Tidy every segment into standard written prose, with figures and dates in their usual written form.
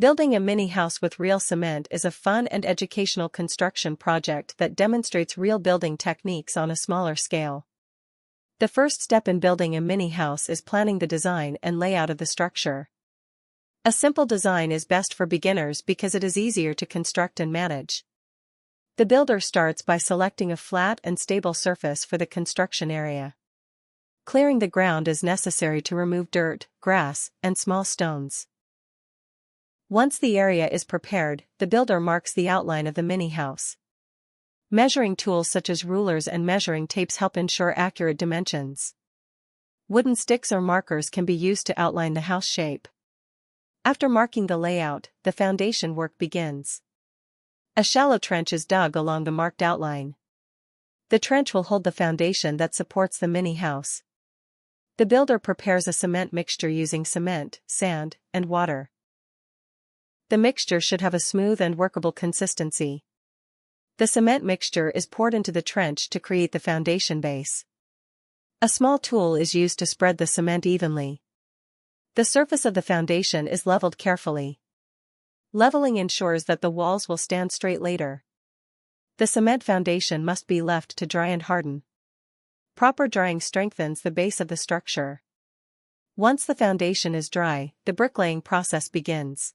Building a mini house with real cement is a fun and educational construction project that demonstrates real building techniques on a smaller scale. The first step in building a mini house is planning the design and layout of the structure. A simple design is best for beginners because it is easier to construct and manage. The builder starts by selecting a flat and stable surface for the construction area. Clearing the ground is necessary to remove dirt, grass, and small stones. Once the area is prepared, the builder marks the outline of the mini house. Measuring tools such as rulers and measuring tapes help ensure accurate dimensions. Wooden sticks or markers can be used to outline the house shape. After marking the layout, the foundation work begins. A shallow trench is dug along the marked outline. The trench will hold the foundation that supports the mini house. The builder prepares a cement mixture using cement, sand, and water. The mixture should have a smooth and workable consistency. The cement mixture is poured into the trench to create the foundation base. A small tool is used to spread the cement evenly. The surface of the foundation is leveled carefully. Leveling ensures that the walls will stand straight later. The cement foundation must be left to dry and harden. Proper drying strengthens the base of the structure. Once the foundation is dry, the bricklaying process begins.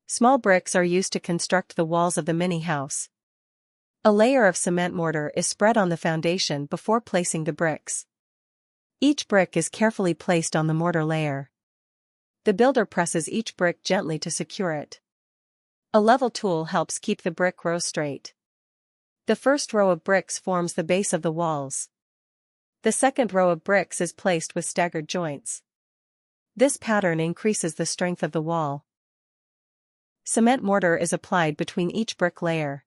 Small bricks are used to construct the walls of the mini house. A layer of cement mortar is spread on the foundation before placing the bricks. Each brick is carefully placed on the mortar layer. The builder presses each brick gently to secure it. A level tool helps keep the brick row straight. The first row of bricks forms the base of the walls. The second row of bricks is placed with staggered joints. This pattern increases the strength of the wall. Cement mortar is applied between each brick layer.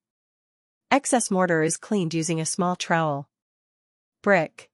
Excess mortar is cleaned using a small trowel. Brick.